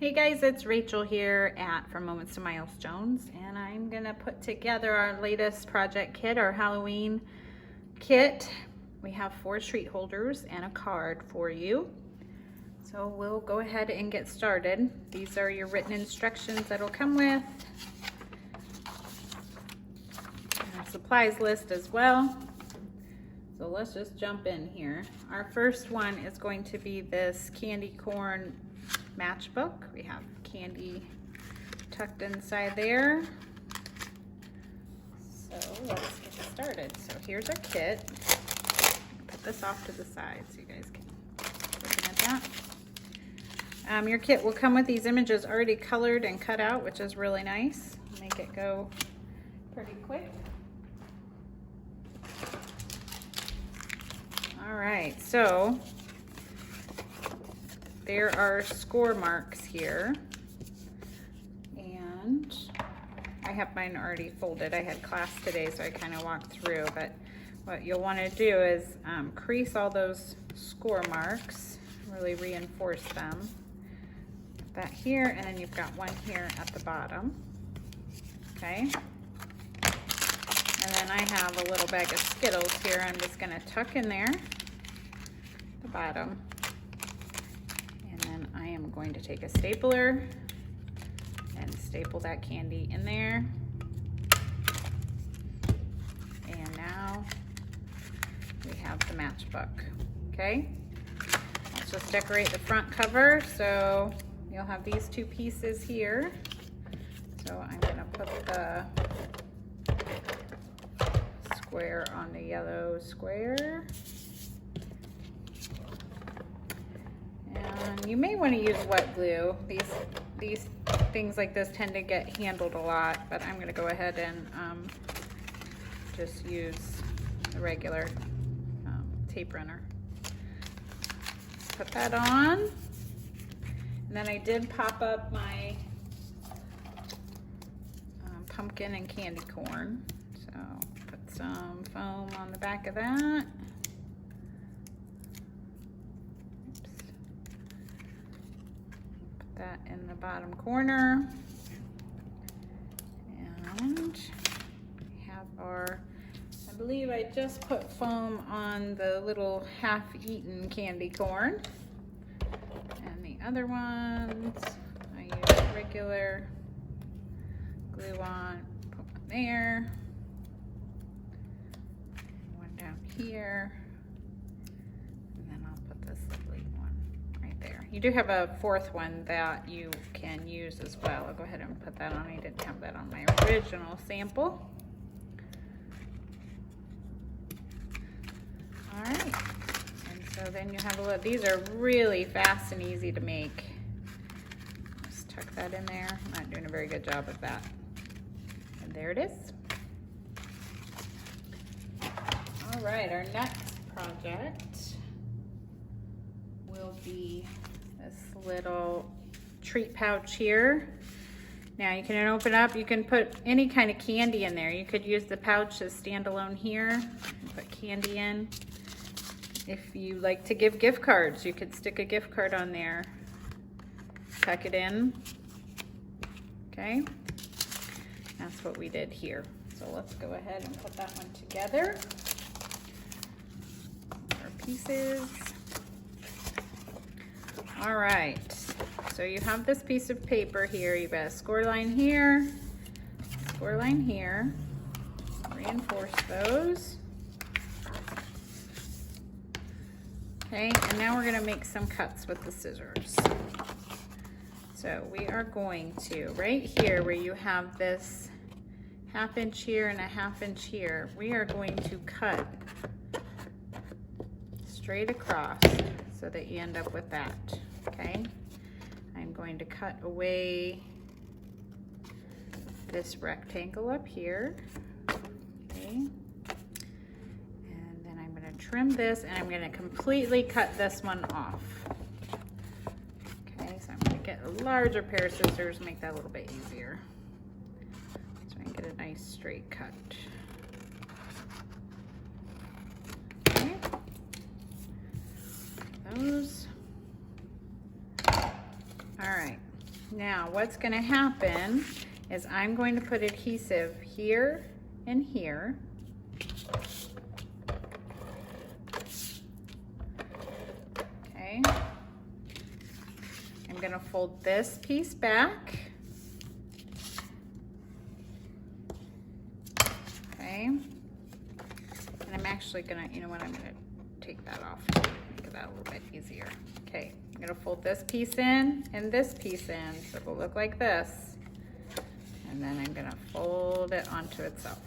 Hey guys, it's Rachel here at From Moments to Milestones, and I'm gonna put together our latest project kit, our Halloween kit. We have 4 treat holders and a card for you. So we'll go ahead and get started. These are your written instructions that'll come with. And our supplies list as well. So let's just jump in here. Our first one is going to be this candy corn matchbook. We have candy tucked inside there. So let's get started. So here's our kit. Put this off to the side so you guys can look at that. Your kit will come with these images already colored and cut out, which is really nice. Make it go pretty quick. All right, so there are score marks here, and I have mine already folded. I had class today, so I kind of walked through, but what you'll want to do is crease all those score marks, really reinforce them. Put that here, and then you've got one here at the bottom, okay? And then I have a little bag of Skittles here. I'm just gonna tuck in there, the bottom. I am going to take a stapler and staple that candy in there. And now we have the matchbook, okay? Let's just decorate the front cover. So you'll have these 2 pieces here. So I'm gonna put the square on the yellow square. And you may want to use wet glue. These things like this tend to get handled a lot, but I'm going to go ahead and just use the regular tape runner. Put that on. And then I did pop up my pumpkin and candy corn. So put some foam on the back of that. That in the bottom corner, and we have our, I believe I just put foam on the little half-eaten candy corn, and the other ones I use regular glue on, put one there, one down here, and then I'll put this lovely one right there. You do have a 4th one that you can use as well. I'll go ahead and put that on. I didn't have that on my original sample. All right, and so then you have a look. These are really fast and easy to make. Just tuck that in there. I'm not doing a very good job of that. And there it is. All right, our next project will be this little treat pouch here. Now you can open up, you can put any kind of candy in there. You could use the pouch as standalone here and put candy in. If you like to give gift cards, you could stick a gift card on there, tuck it in, okay? That's what we did here. So let's go ahead and put that one together. Our pieces. All right, so you have this piece of paper here. You've got a score line here, score line here. Reinforce those. Okay, and now we're gonna make some cuts with the scissors. So we are going to, right here where you have this 1/2 inch here and a 1/2 inch here, we are going to cut straight across so that you end up with that, okay? I'm going to cut away this rectangle up here, okay? And then I'm gonna trim this, and I'm gonna completely cut this one off. Okay, so I'm gonna get a larger pair of scissors, make that a little bit easier. So I can get a nice straight cut. Okay. Those. All right, Now what's going to happen is I'm going to put adhesive here and here. Okay. I'm going to fold this piece back. Okay. And I'm actually going to, you know what, I'm going to take that off. Make that a little bit easier. Okay. I'm going to fold this piece in and this piece in, so it will look like this. And then I'm going to fold it onto itself.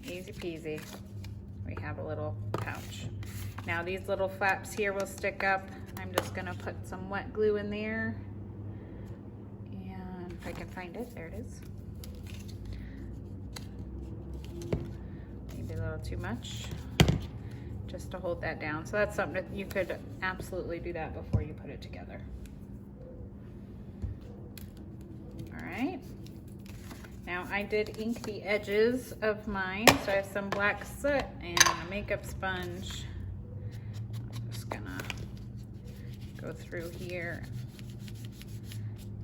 Easy peasy. We have a little pouch. Now these little flaps here will stick up. I'm just going to put some wet glue in there. And if I can find it, there it is. Maybe a little too much, just to hold that down. So that's something that you could absolutely do that before you put it together. All right. Now I did ink the edges of mine, so I have some black soot and a makeup sponge. I'm just gonna go through here,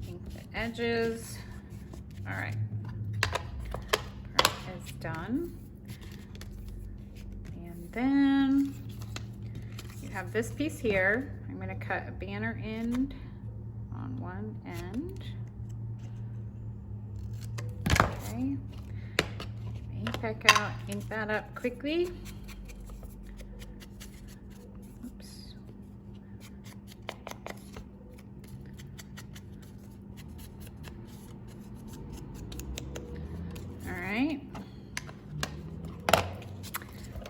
ink the edges. All right, part is done. And then you have this piece here. I'm gonna cut a banner end on one end. Okay, ink back out, ink that up quickly. Oops. All right.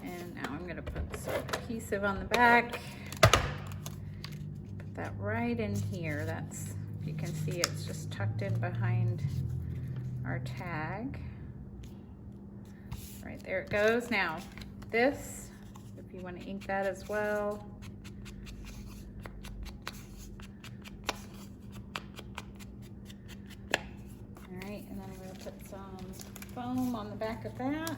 And now I'm gonna put some adhesive on the back. Put that right in here. That's, if you can see, it's just tucked in behind our tag. Right there it goes. Now this, if you want to ink that as well. All right, and then I'm going to put some foam on the back of that.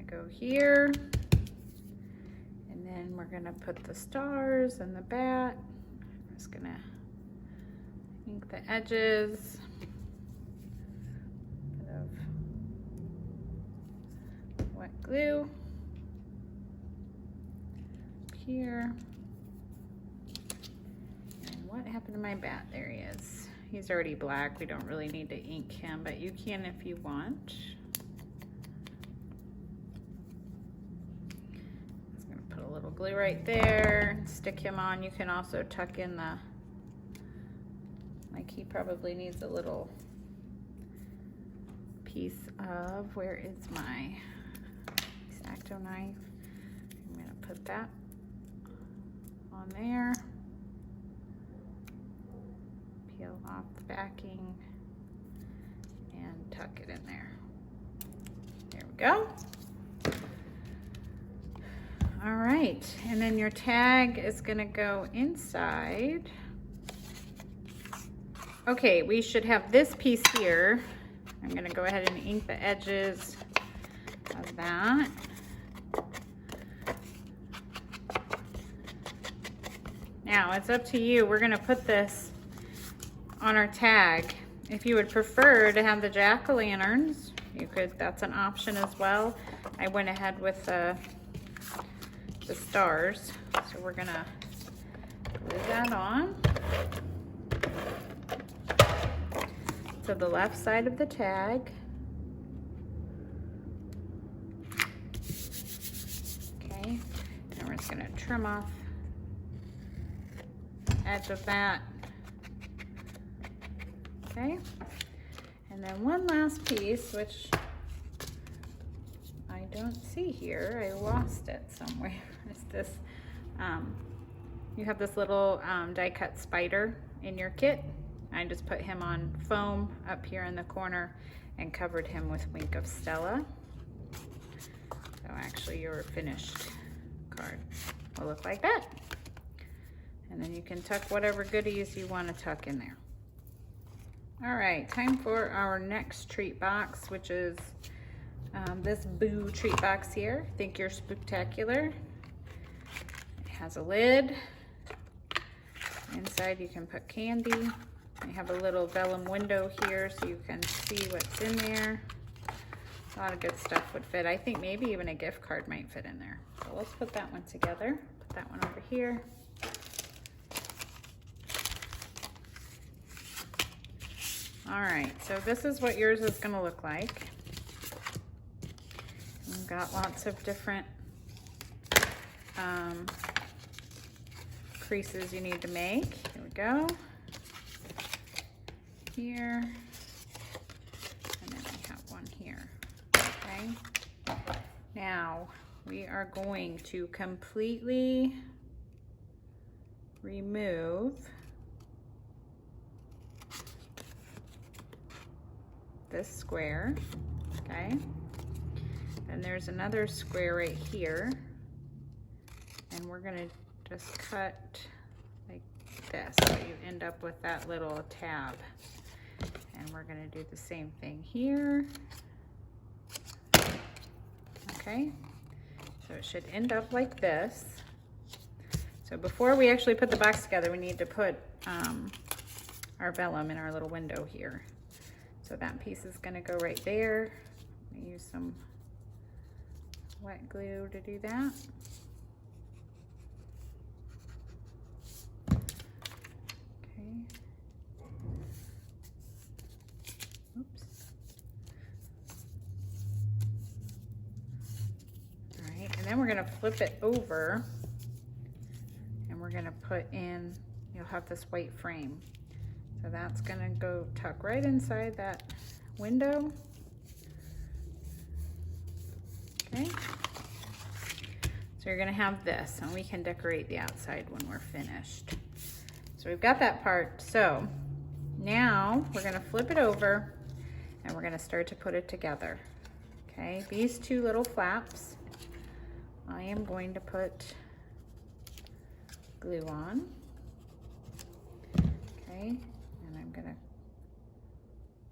Go here, and then we're gonna put the stars and the bat. I'm just gonna ink the edges. Bit of wet glue here. And what happened to my bat? There he is. He's already black. We don't really need to ink him, but you can if you want. Glue right there, stick him on. You can also tuck in the, like he probably needs a little piece of, where is my X-Acto knife? I'm gonna put that on there. Peel off the backing and tuck it in there. There we go. All right, and then your tag is gonna go inside. Okay, we should have this piece here. I'm gonna go ahead and ink the edges of that. Now, it's up to you. We're gonna put this on our tag. If you would prefer to have the jack-o'-lanterns, you could, that's an option as well. I went ahead with the stars, so we're gonna glue that on to the left side of the tag. Okay, and we're just gonna trim off the edge of that. Okay, and then one last piece, which I don't see here. I lost it somewhere. Is this, you have this little die cut spider in your kit. I just put him on foam up here in the corner and covered him with Wink of Stella. So actually your finished card will look like that. And then you can tuck whatever goodies you want to tuck in there. All right, time for our next treat box, which is this Boo treat box here. Think You're Spooktacular. It has a lid. Inside you can put candy. I have a little vellum window here so you can see what's in there. A lot of good stuff would fit. I think maybe even a gift card might fit in there. So let's put that one together. Put that one over here. All right, so this is what yours is gonna look like. We've got lots of different creases you need to make. Here we go. Here, and then we have one here, okay? Now, we are going to completely remove this square, okay? And there's another square right here, and we're gonna just cut like this, so you end up with that little tab. And we're gonna do the same thing here. Okay, so it should end up like this. So before we actually put the box together, we need to put our vellum in our little window here. So that piece is gonna go right there. I'm gonna use some wet glue to do that. Okay. Oops. All right, and then we're gonna flip it over and we're gonna put in, you'll have this white frame. So that's gonna go tuck right inside that window. Okay. So you're gonna have this, and we can decorate the outside when we're finished. So we've got that part. So now we're gonna flip it over and we're gonna start to put it together. Okay, these two little flaps, I am going to put glue on. Okay, and I'm gonna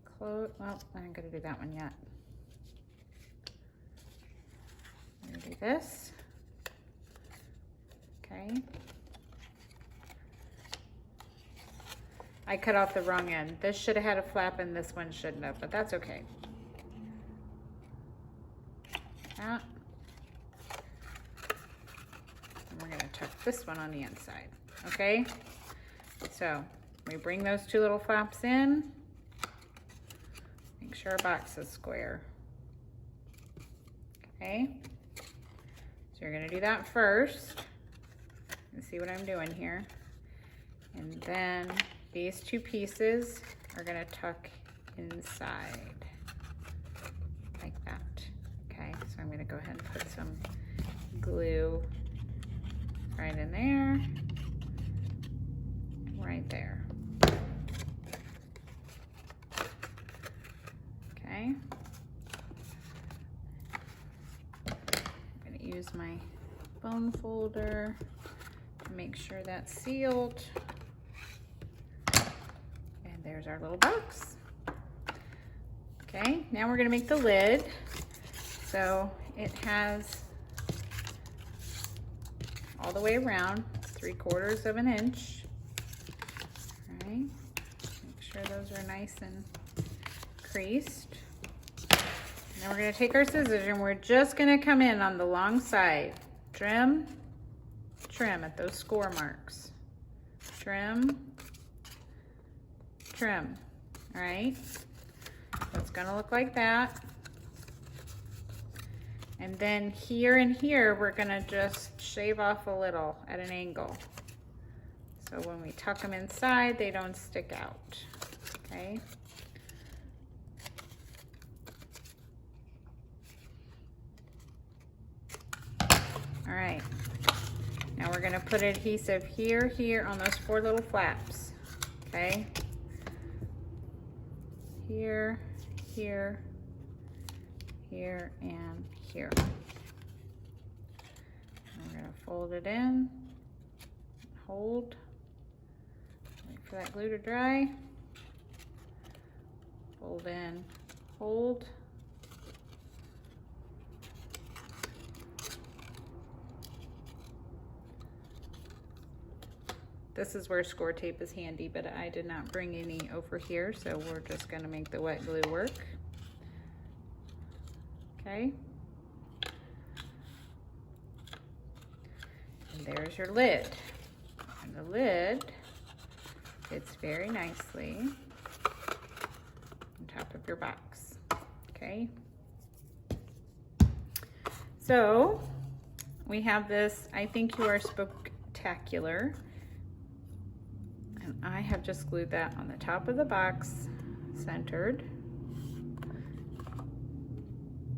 close, well, I ain't gonna do that one yet. I'm gonna do this. Okay. I cut off the wrong end. This should have had a flap and this one shouldn't have, but that's okay. That. And we're gonna tuck this one on the inside, okay? So we bring those two little flaps in. Make sure our box is square. Okay? So you're gonna do that first. You see what I'm doing here. And then these two pieces are gonna tuck inside like that. Okay, so I'm gonna go ahead and put some glue right in there, right there. Okay. I'm gonna use my bone folder to make sure that's sealed. And there's our little box. Okay, now we're gonna make the lid. So it has all the way around 3/4 of an inch. All right, make sure those are nice and creased. And then we're gonna take our scissors and we're just gonna come in on the long side. Trim, trim at those score marks. Trim, trim, all right? So it's gonna look like that. And then here and here, we're gonna just shave off a little at an angle. So when we tuck them inside, they don't stick out, okay? All right, now we're gonna put adhesive here, here on those 4 little flaps, okay? Here, here, here, and here. And we're gonna fold it in, hold, for that glue to dry. Fold in, hold. This is where score tape is handy, but I did not bring any over here, so we're just gonna make the wet glue work. Okay. And there's your lid. And the lid fits very nicely on top of your box, okay? So we have this, I think you are spectacular. And I have just glued that on the top of the box, centered.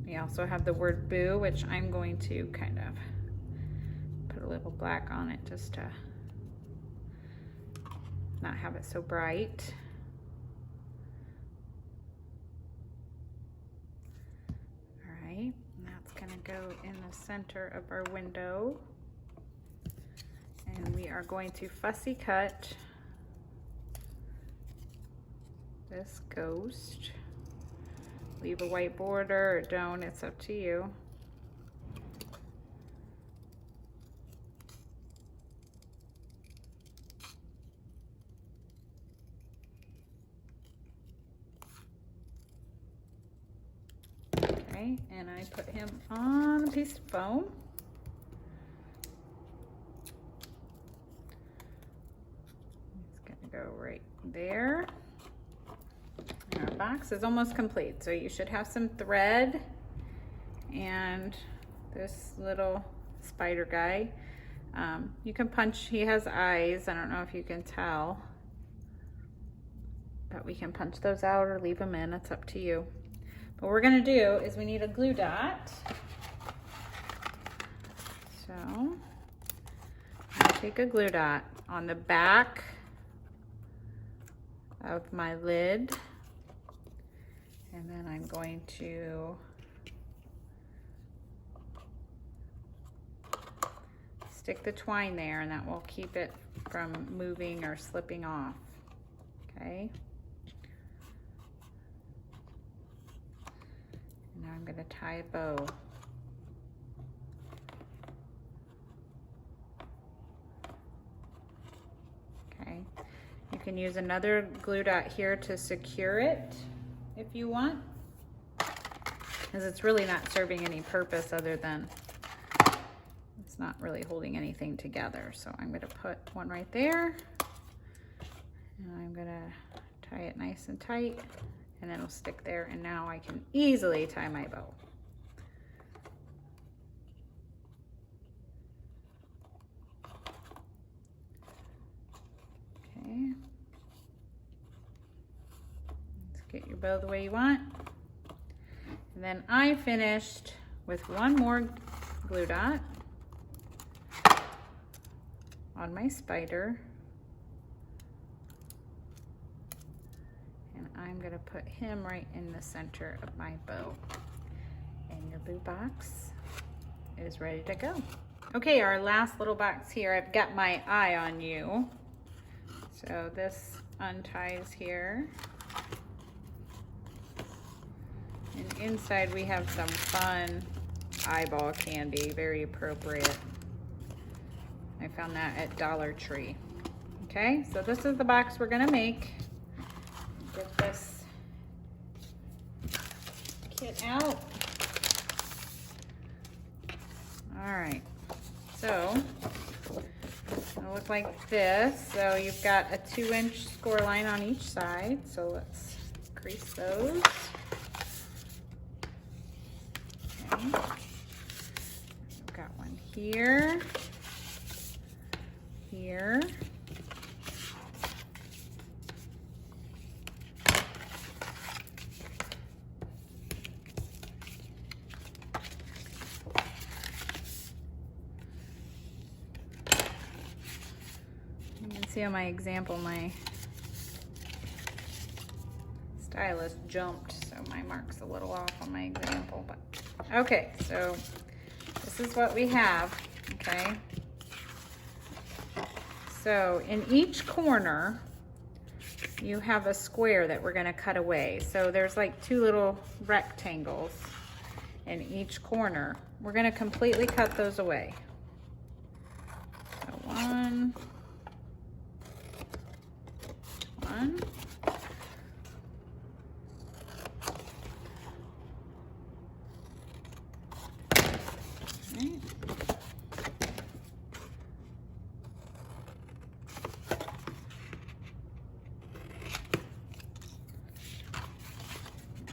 We also have the word boo, which I'm going to kind of put a little black on it just to not have it so bright. All right, and that's gonna go in the center of our window. And we are going to fussy cut this ghost. Leave a white border or don't, it's up to you. Okay, and I put him on a piece of foam. It's gonna go right there. Our box is almost complete, so you should have some thread and this little spider guy. You can punch, he has eyes, I don't know if you can tell, but we can punch those out or leave them in, it's up to you. But what we're gonna do is we need a glue dot. So I'll take a glue dot on the back of my lid. And then I'm going to stick the twine there, and that will keep it from moving or slipping off, okay? And now I'm gonna tie a bow. Okay, you can use another glue dot here to secure it if you want, because it's really not serving any purpose other than it's not really holding anything together. So I'm going to put one right there, and I'm going to tie it nice and tight, and it'll stick there, and now I can easily tie my bow. Okay. Get your bow the way you want. And then I finished with one more glue dot on my spider. And I'm gonna put him right in the center of my bow. And your boo box is ready to go. Okay, our last little box here, I've got my eye on you. So this unties here. And inside we have some fun eyeball candy, very appropriate. I found that at Dollar Tree. Okay, so this is the box we're gonna make. Get this kit out. All right, so it'll look like this. So you've got a 2-inch score line on each side. So let's crease those. Okay. I've got one here, here, you can see on my example my stylus jumped, so my mark's a little off on my example, but okay, so this is what we have, okay? So in each corner, you have a square that we're gonna cut away. So there's like 2 little rectangles in each corner. We're gonna completely cut those away. So one. Right.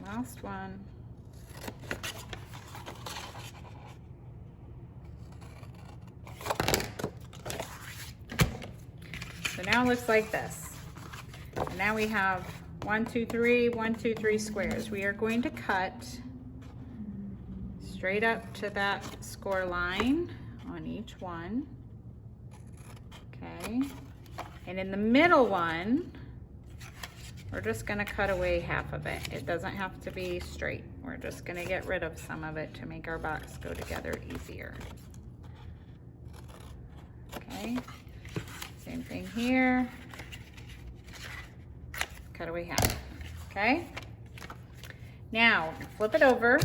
Last one. So now it looks like this. And now we have 1, 2, 3, 1, 2, 3 squares. We are going to cut straight up to that score line on each one. Okay. And in the middle one, we're just gonna cut away half of it. It doesn't have to be straight. We're just gonna get rid of some of it to make our box go together easier. Okay. Same thing here. Cut away half. Okay. Now flip it over.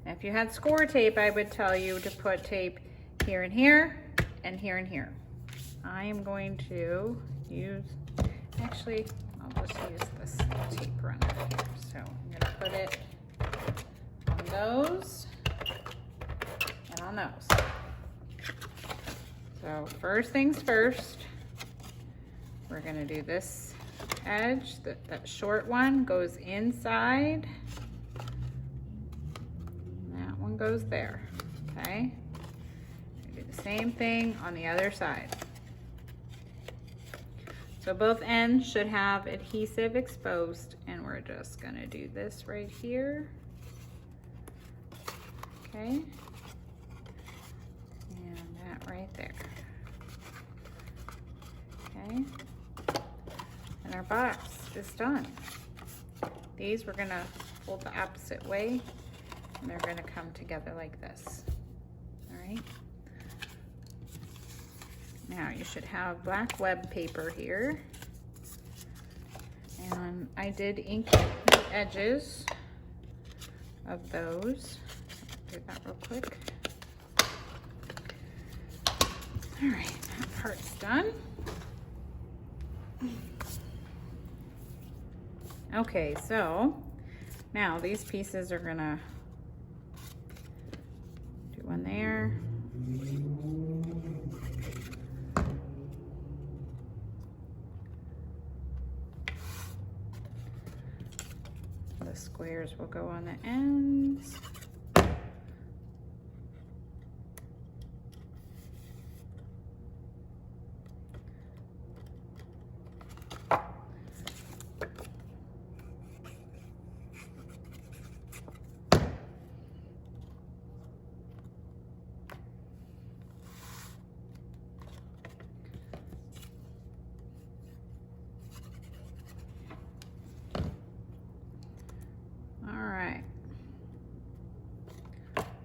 If you had score tape, I would tell you to put tape here and here and here and here. I am going to use, actually, I'll just use this tape runner here. So I'm gonna put it on those and on those. So first things first, we're gonna do this edge, that short one goes inside. That one goes there, okay? We do the same thing on the other side. So both ends should have adhesive exposed, and we're just gonna do this right here, okay? And that right there, okay? And our box is done. These we're gonna fold the opposite way, and they're gonna come together like this, all right? Now you should have black web paper here. And I did ink the edges of those. Do that real quick. All right, that part's done. Okay, so now these pieces are gonna do one there. The squares will go on the ends.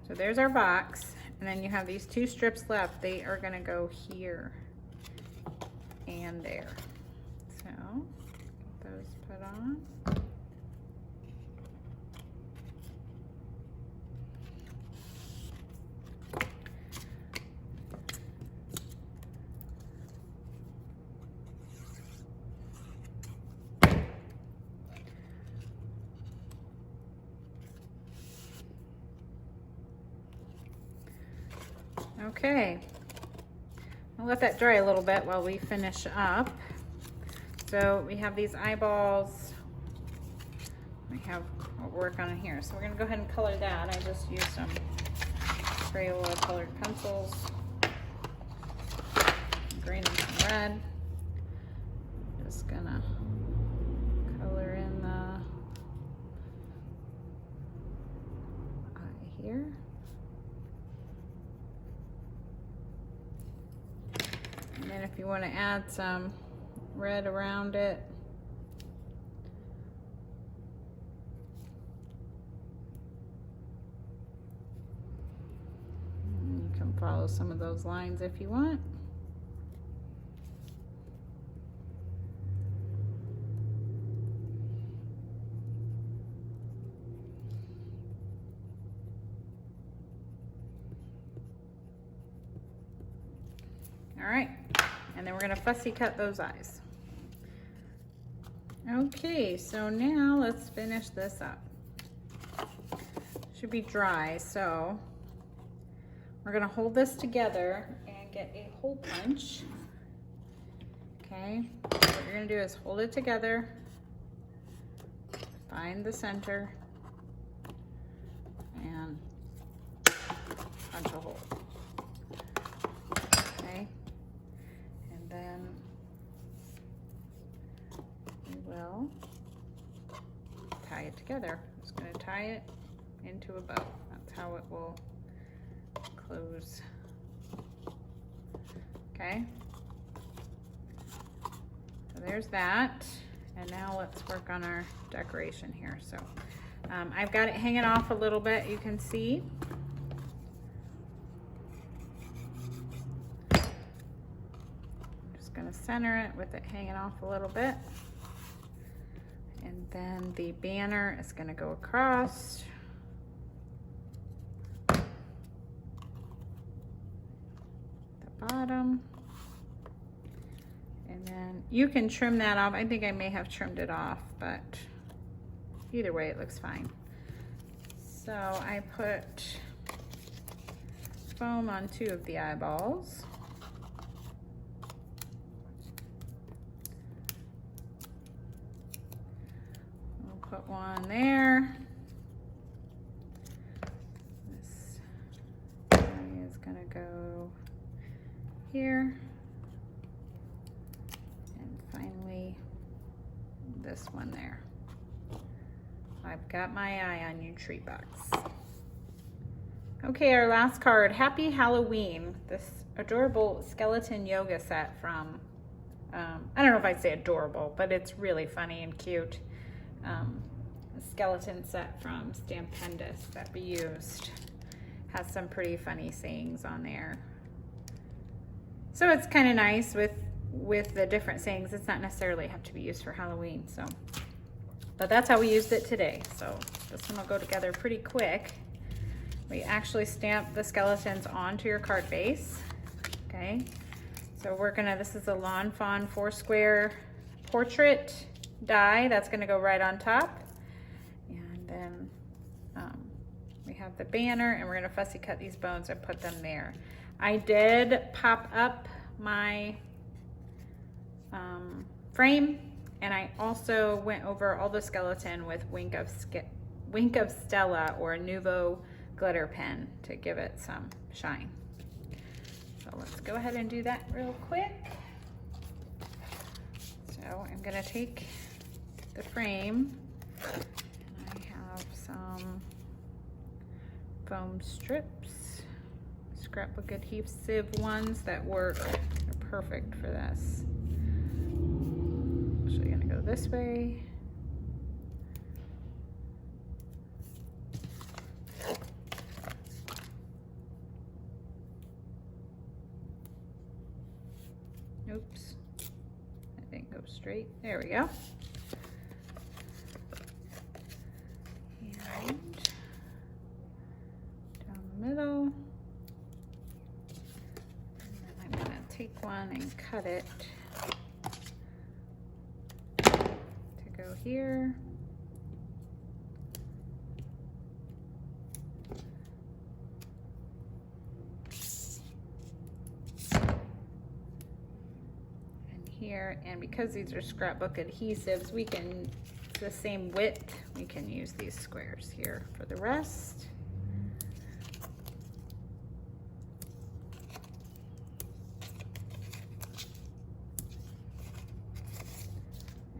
So there's our box, and then you have these 2 strips left. They are gonna go here and there. So get those put on. Okay, I'll let that dry a little bit while we finish up. So we have these eyeballs. We have what we're working on here. So we're gonna go ahead and color that. I just used some Crayola colored pencils, green and some red. Just gonna color in the eye here. And then if you want to add some red around it, you can follow some of those lines if you want. All right, and then we're gonna fussy cut those eyes. Okay, so now let's finish this up. Should be dry, so we're gonna hold this together and get a hole punch. Okay, so what you're gonna do is hold it together, find the center, and punch a hole. Okay, and then we will tie it together. I'm just gonna tie it into a bow. That's how it will close. Okay, so there's that. And now let's work on our decoration here. So I've got it hanging off a little bit, you can see. I'm just gonna center it with it hanging off a little bit. And then the banner is gonna go across. Bottom, and then you can trim that off. I think I may have trimmed it off, but either way it looks fine. So I put foam on 2 of the eyeballs. We'll put one there. This area is gonna go here, and finally this one there. I've got my eye on you, tree box. Okay, our last card, Happy Halloween. This adorable skeleton yoga set from, I don't know if I'd say adorable, but it's really funny and cute. A skeleton set from Stampendous that we used. Has some pretty funny sayings on there. So it's kind of nice with the different sayings. It's not necessarily have to be used for Halloween, so. But that's how we used it today. So this one will go together pretty quick. We actually stamp the skeletons onto your card base, okay? So we're gonna, this is a Lawn Fawn 4-square portrait die that's gonna go right on top. And then we have the banner, and we're gonna fussy cut these bones and put them there. I did pop up my frame, and I also went over all the skeleton with Wink of Stella or Nuvo glitter pen to give it some shine. So let's go ahead and do that real quick. So I'm gonna take the frame, and I have some foam strips, scrapbook adhesive ones that work. They're perfect for this. So you're gonna go this way. Oops, I didn't go straight. There we go. And down the middle. And then I'm gonna take one and cut it to go here. Here, and because these are scrapbook adhesives, we can, it's the same width, we can use these squares here for the rest.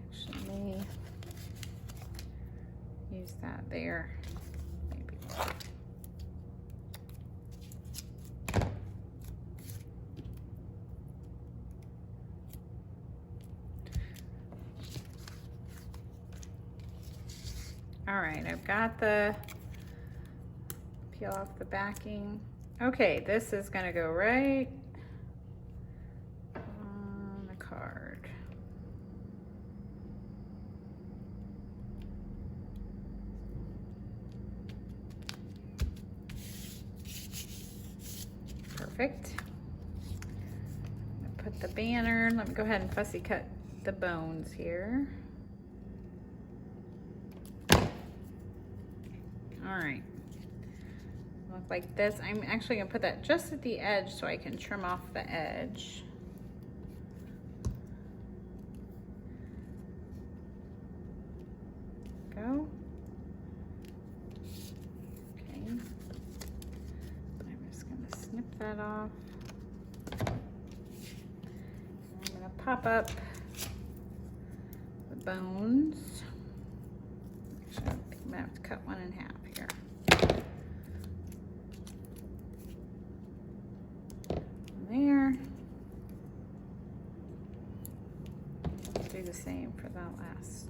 Actually, use that there. Maybe. All right, I've got the, peel off the backing. Okay, this is gonna go right on the card. Perfect. banner. Let me go ahead and fussy cut the bones here. All right, look like this. I'm actually gonna put that just at the edge so I can trim off the edge. Go. Okay, I'm just gonna snip that off. I'm gonna pop up the bones. Actually, I think I'm gonna have to cut one in half here. There. Do the same for that last.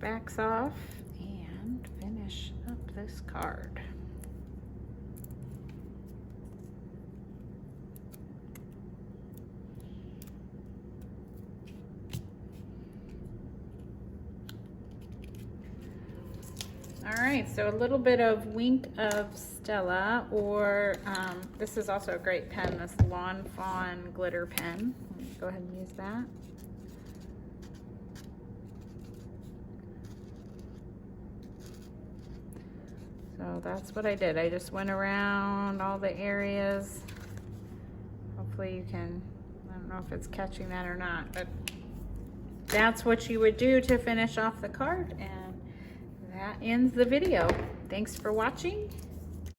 Backs off and finish up this card. All right, so a little bit of Wink of Stella, or this is also a great pen, this Lawn Fawn glitter pen. Go ahead and use that. So that's what I did. I just went around all the areas. Hopefully you can, I don't know if it's catching that or not, but that's what you would do to finish off the card, and that ends the video. Thanks for watching.